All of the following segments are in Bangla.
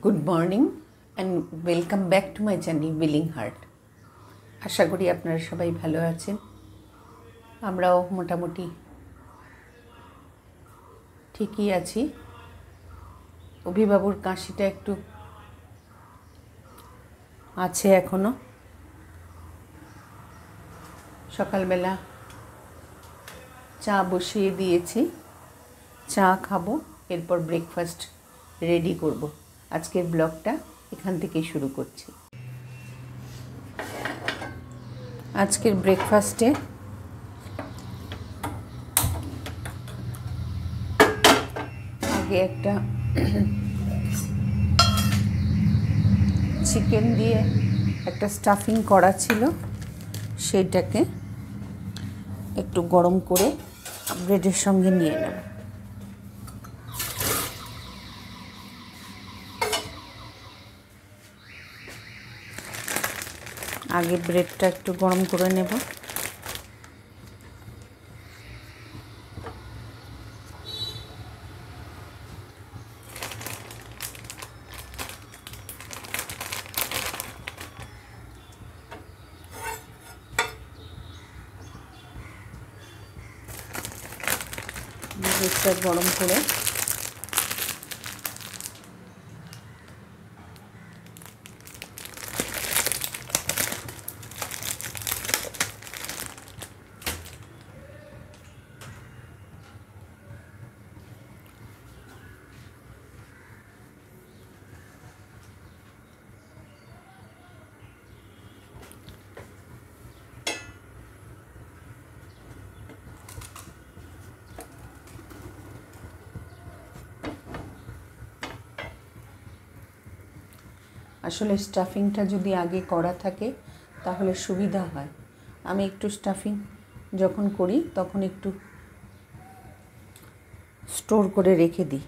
Good morning and welcome back to my channel Willing Heart. আশা করি আপনারা সবাই ভালো আছেন। আমরাও মোটামুটি ঠিকই আছি। অভিবাবুর কাশিটা একটু আছে এখনও। সকালবেলা চা বসিয়ে দিয়েছি, চা খাবো, এরপর ব্রেকফাস্ট রেডি করব। আজকের ব্লগটা এখান থেকেই শুরু করছি। আজকের ব্রেকফাস্টে আগে একটা চিকেন দিয়ে একটা স্টাফিং করা ছিল, সেইটাকে একটু গরম করে ব্রেডের সঙ্গে নিয়ে নেব। আগে ব্রেডটা একটু গরম করে নেব। ব্রেডটা গরম করে আসলে স্টাফিংটা যদি আগে করা থাকে তাহলে সুবিধা হয়। আমি একটু স্টাফিং যখন করি তখন একটু স্টোর করে রেখে দিই।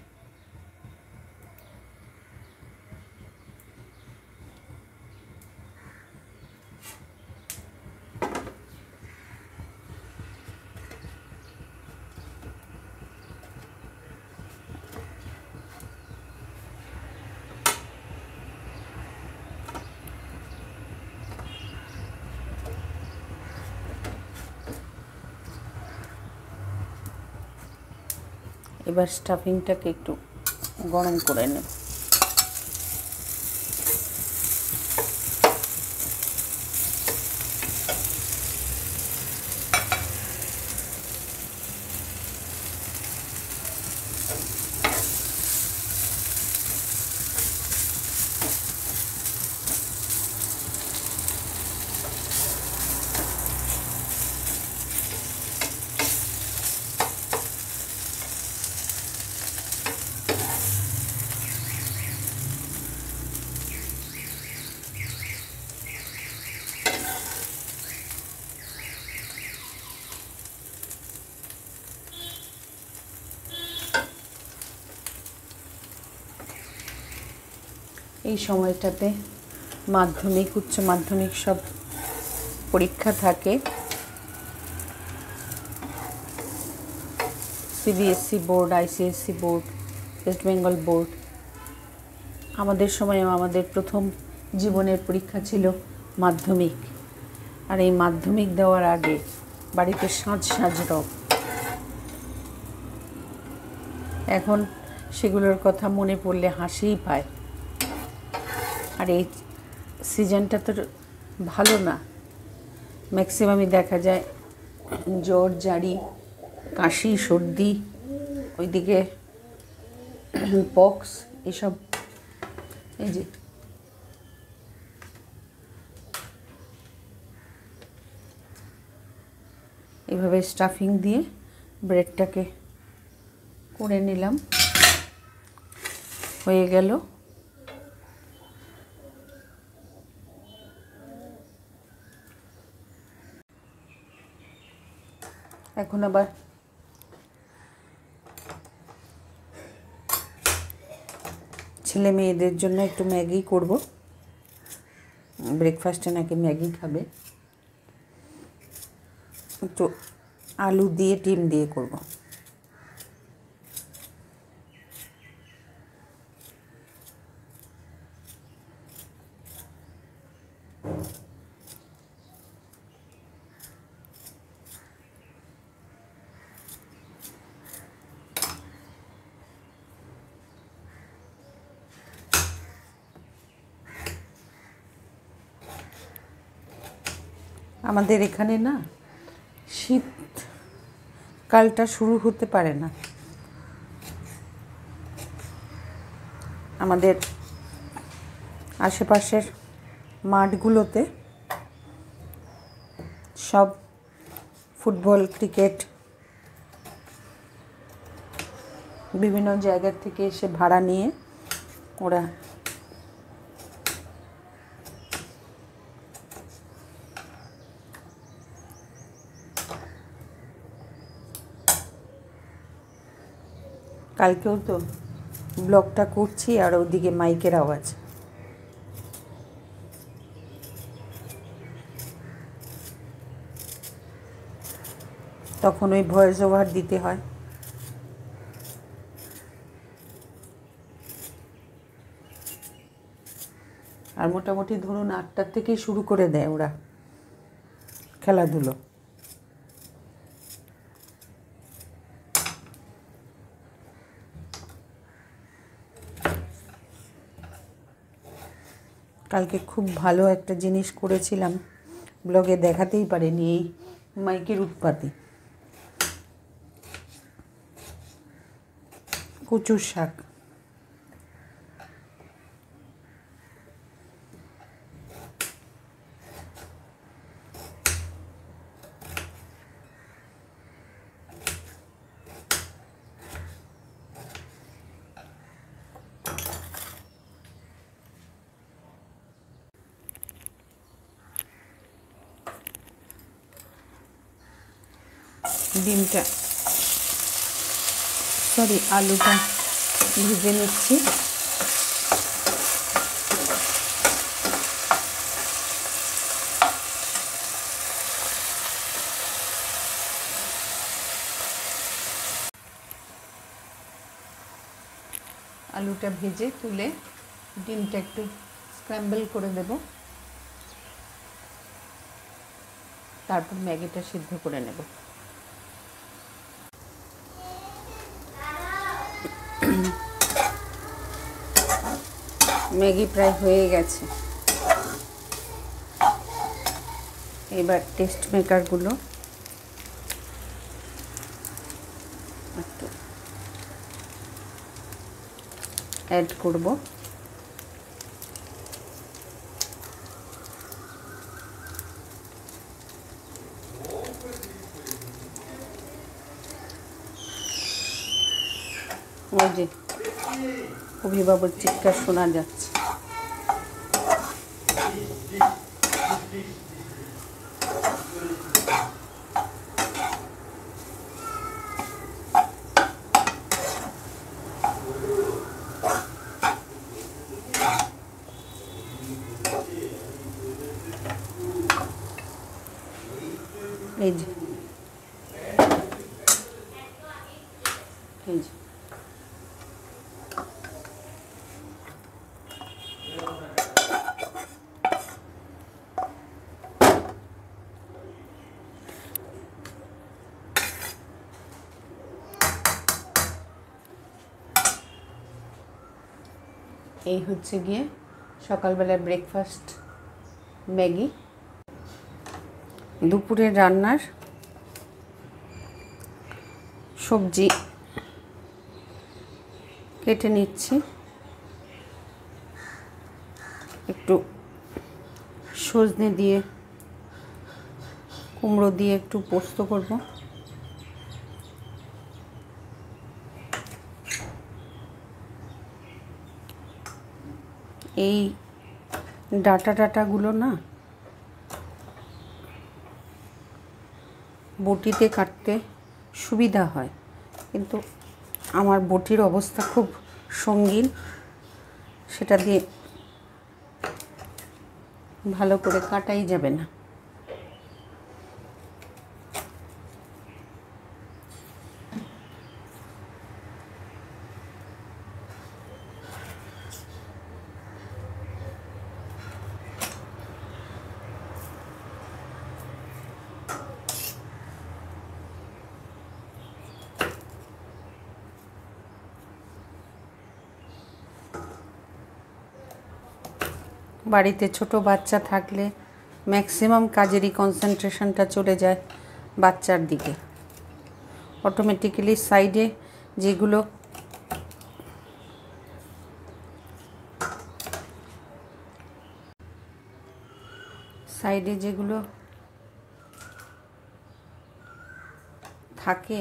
এবার স্টাফিংটাকে একটু গরম করে নেব। এই সময়টাতে মাধ্যমিক, উচ্চ মাধ্যমিক সব পরীক্ষা থাকে। CBSE board, ICSE board, West Bengal board. আমাদের সময়ও আমাদের প্রথম জীবনের পরীক্ষা ছিল মাধ্যমিক। আর এই মাধ্যমিক দেওয়ার আগে বাড়িতে সাজ রব। এখন সেগুলোর কথা মনে পড়লে হাসিই পায়। আর এই সিজনটা তো ভালো না, ম্যাক্সিমামই দেখা যায় জ্বর, জারি, কাশি, সর্দি, ওইদিকে পক্স, এসব। এই যে এভাবে স্টাফিং দিয়ে ব্রেডটাকে করে নিলাম, হয়ে গেল। এখন আবার ছেলে মেয়েদের জন্য একটু ম্যাগি করব। ব্রেকফাস্টে নাকি ম্যাগি খাবে। একটু আলু দিয়ে ডিম দিয়ে করব। আমাদের এখানে না শীতকালটা শুরু হতে পারে না। আমাদের আশেপাশের মাঠগুলোতে সব ফুটবল, ক্রিকেট বিভিন্ন জায়গা থেকে এসে ভাড়া নিয়ে ওরা কালকেও তো ব্লগটা করছি আর ওদিকে মাইকের আওয়াজ। তখন ওই ভয়েস ওভার দিতে হয়। আর মোটামুটি ধরুন 8টার থেকেই শুরু করে দেয় ওরা খেলাধুলো। কালকে খুব ভালো একটা জিনিস করেছিলাম, ব্লগে দেখাতেই পারিনি, এই মাইকের উৎপাতে। কচুর শাক। ডিমটা আলুটা ভেজে নিচ্ছি। আলুটা ভেজে তুলে ডিমটা একটু স্ক্র্যাম্বল করে দেব, তারপর ম্যাগিটা সিদ্ধ করে নেব। ম্যাগি প্রায় হয়ে গেছে। এবার টেস্ট মেকারগুলো একটু অ্যাড করব। ওই যে অভিভাবক চিৎকার শোনা যাচ্ছে। এই যে এই হচ্ছে গিয়ে সকালবেলার ব্রেকফাস্ট ম্যাগি। দুপুরের রান্নার সবজি কেটে নিচ্ছি। একটু সজনে দিয়ে কুমড়ো দিয়ে একটু পোস্ত করব। এই ডাটাগুলো না বটিতে কাটতে সুবিধা হয়, কিন্তু আমার বটির অবস্থা খুব সঙ্গীন, সেটা দিয়ে ভালো করে কাটাই যাবে না। বাড়িতে ছোট বাচ্চা থাকলে ম্যাক্সিমাম কাজেরই কনসেন্ট্রেশনটা চলে যায় বাচ্চার দিকে। অটোমেটিক্যালি সাইডে যেগুলো থাকে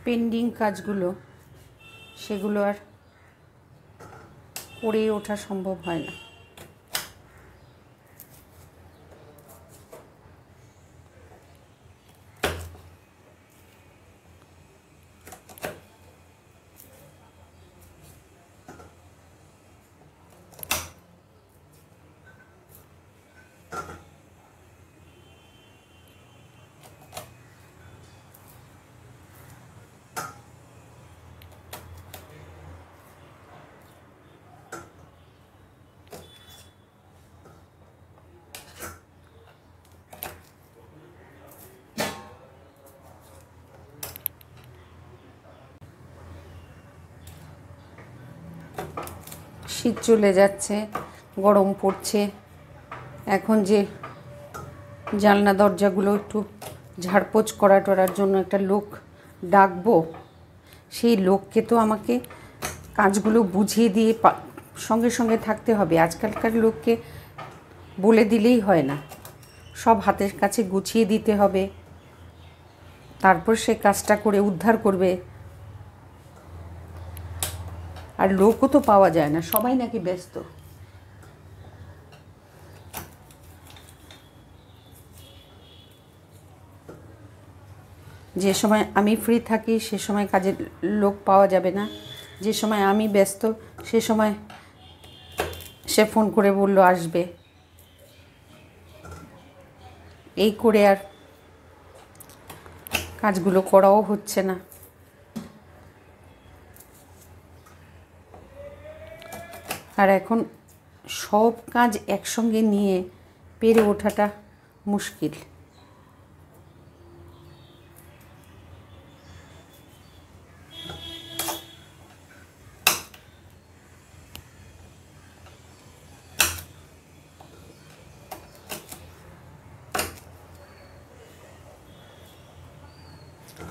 পেন্ডিং কাজগুলো, সেগুলো আর করে ওঠা সম্ভব হয় না। শীত চলে যাচ্ছে, গরম পড়ছে। এখন যে জানলা দরজাগুলো একটু ঝাড়পোছ করার জন্য একটা লোক ডাকবো, সেই লোককে তো আমাকে কাজগুলো বুঝিয়ে দিয়ে সঙ্গে সঙ্গে থাকতে হবে। আজকালকার লোককে বলে দিলেই হয় না, সব হাতের কাছে গুছিয়ে দিতে হবে, তারপর সে কাজটা করে উদ্ধার করবে। আর লোকও তো পাওয়া যায় না, সবাই নাকি ব্যস্ত। যে সময় আমি ফ্রি থাকি সে সময় কাজের লোক পাওয়া যাবে না, যে সময় আমি ব্যস্ত সে সময় সে ফোন করে বলল আসবে। এই করে আর কাজগুলো করাও হচ্ছে না। আর এখন সব কাজ একসঙ্গে নিয়ে পেরে ওঠাটা মুশকিল।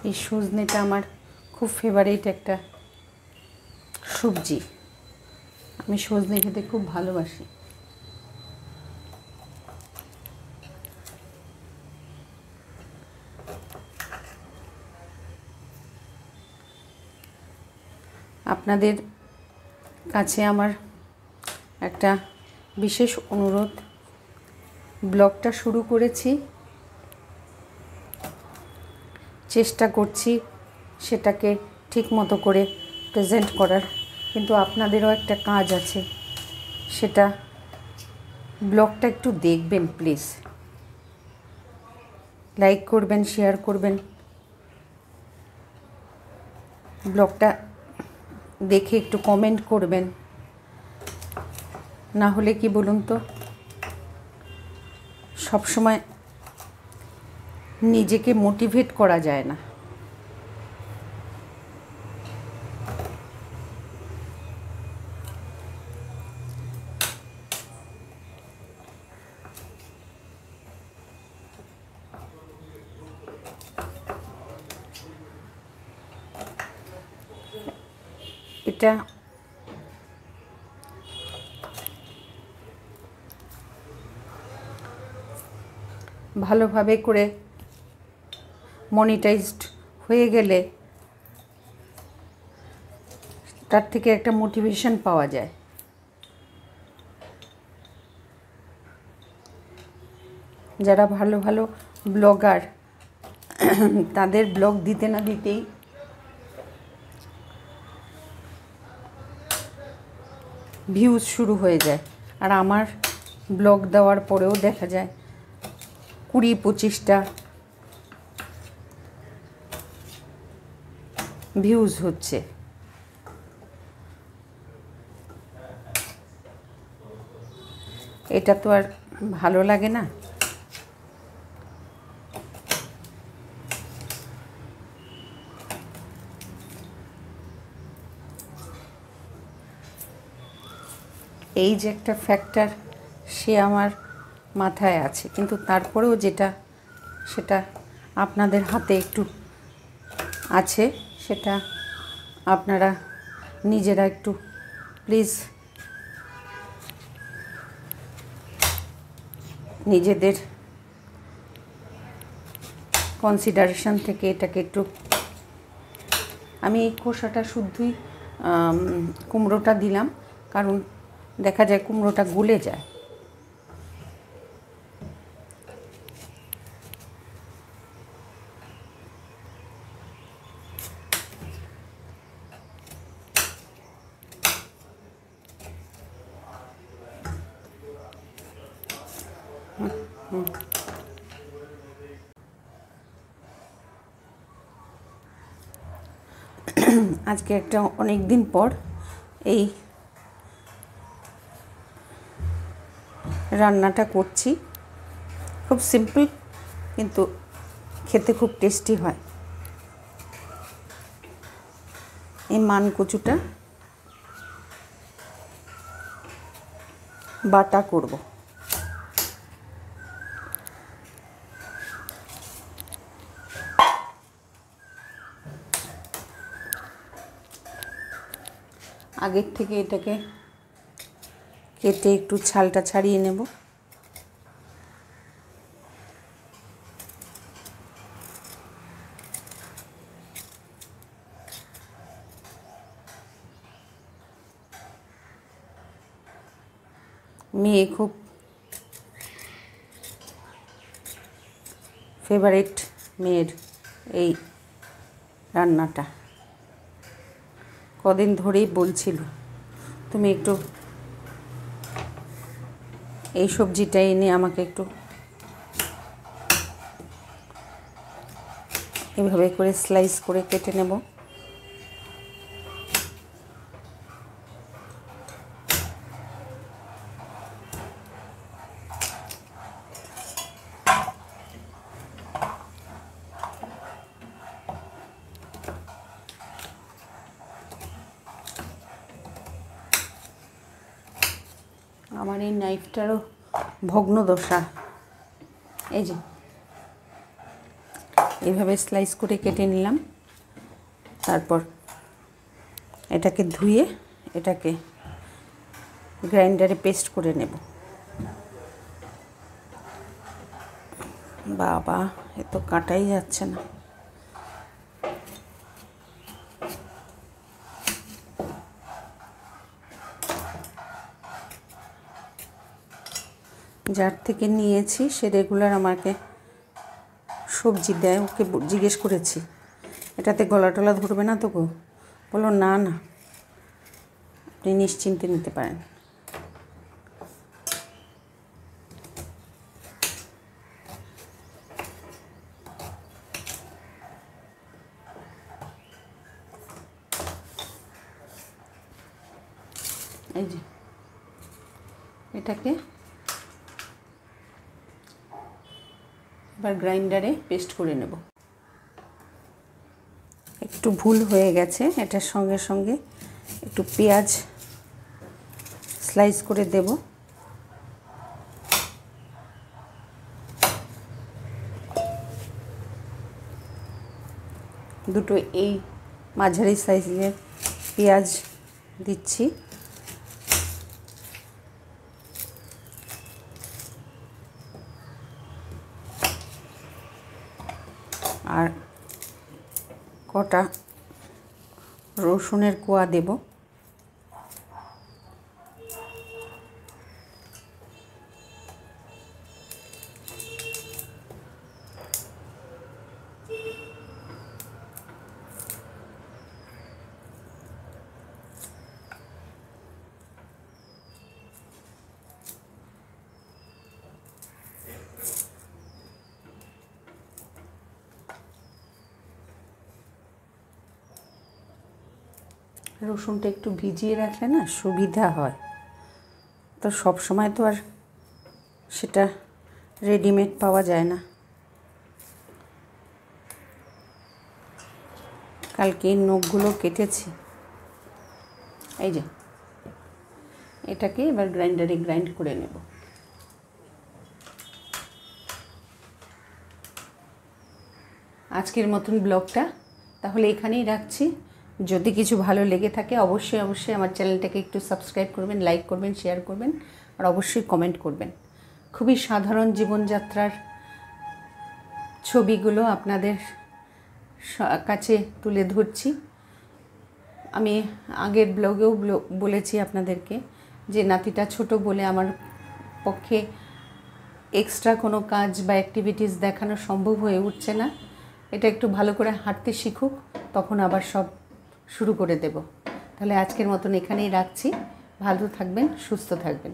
এই সজনেটা আমার খুব ফেভারিট একটা সবজি, আমি সজনে খেতে খুব ভালোবাসি। আপনাদের কাছে আমার একটা বিশেষ অনুরোধ, ব্লগটা শুরু করেছি, চেষ্টা করছি সেটাকে ঠিক মতো করে প্রেজেন্ট করার, কিন্তু আপনাদেরও একটা কাজ আছে, সেটা ব্লগটা একটু দেখবেন প্লিজ, লাইক করবেন, শেয়ার করবেন। ব্লগটা দেখে একটু কমেন্ট করবেন, না হলে কি বলুন তো, সবসময় নিজেকে মোটিভেট করা যায় না। এটা ভালোভাবে করে মনিটাইজড হয়ে গেলে তার থেকে একটা মোটিভেশন পাওয়া যায়। যারা ভালো ভালো ব্লগার, তাদের ব্লগ দিতে না দিতেই ভিউজ শুরু হয়ে যায়, আর আমার ব্লগ দেওয়ার পরেও দেখা যায় 20-25টা ভিউজ হচ্ছে। এটা তো আর ভালো লাগে না। এই যে একটা ফ্যাক্টর, সে আমার মাথায় আছে, কিন্তু তারপরেও যেটা সেটা আপনাদের হাতে একটু আছে, সেটা আপনারা নিজেরা একটু প্লিজ নিজেদের কনসিডারেশন থেকে এটাকে একটু, আমি এই খোসাটা শুদ্ধই কুমড়োটা দিলাম, কারণ দেখা যায় কুমড়োটা গলে যায়। আজকে একটা অনেক দিন পর এই রান্নাটা করছি। খুব সিম্পল, কিন্তু খেতে খুব টেস্টি হয়। এই মানকচুটা বাটা করব। আগের থেকে এটাকে কেটে একটু ছালটা ছাড়িয়ে নেব। মেয়ে খুব ফেভারিট মেয়ের এই রান্নাটা। কদিন ধরেই বলছিল তুমি একটু এই সবজিটা এনে আমাকে একটু এভাবে করে স্লাইস করে কেটে নেব। আমার এই নাইফটারও ভগ্ন দশা। এই যে এইভাবে স্লাইস করে কেটে নিলাম, তারপর এটাকে ধুয়ে এটাকে গ্রাইন্ডারে পেস্ট করে নেব। বাবা, এ তো কাটাই যাচ্ছে না। যার থেকে নিয়েছি সে রেগুলার আমাকে সবজি দেয়, ওকে জিজ্ঞেস করেছি এটাতে গলা টলা ধরবে না তো গো? বললো না না, আপনি নিশ্চিন্তে নিতে পারেন। এই যে এটাকে এবার গ্রাইন্ডারে পেস্ট করে নেব। একটু ভুল হয়ে গেছে, এটার সঙ্গে সঙ্গে একটু পেঁয়াজ স্লাইস করে দেব। দুটো এই মাঝারি সাইজের পেঁয়াজ দিচ্ছি। আর কটা রসুনের কোয়া দেব। রসুনটা একটু ভিজিয়ে রাখলে না সুবিধা হয়, তো সব সময় তো আর সেটা রেডিমেড পাওয়া যায় না। কালকে নখগুলো কেটেছি। এই যে এটাকে এবার গ্রাইন্ডারে গ্রাইন্ড করে নেব। আজকের মতন ব্লগটা তাহলে এখানেই রাখছি। যদি কিছু ভালো লেগে থাকে অবশ্যই আমার চ্যানেলটাকে একটু সাবস্ক্রাইব করবেন, লাইক করবেন, শেয়ার করবেন, আর অবশ্যই কমেন্ট করবেন। খুবই সাধারণ জীবনযাত্রার ছবিগুলো আপনাদের কাছে তুলে ধরছি। আমি আগের ব্লগেও বলেছি আপনাদেরকে যে নাতিটা ছোট বলে আমার পক্ষে এক্সট্রা কোনো কাজ বা অ্যাক্টিভিটিস দেখানো সম্ভব হয়ে উঠছে না। এটা একটু ভালো করে হাঁটতে শিখুক, তখন আবার সব শুরু করে দেব। তাহলে আজকের মতন এখানেই রাখছি। ভালো থাকবেন, সুস্থ থাকবেন।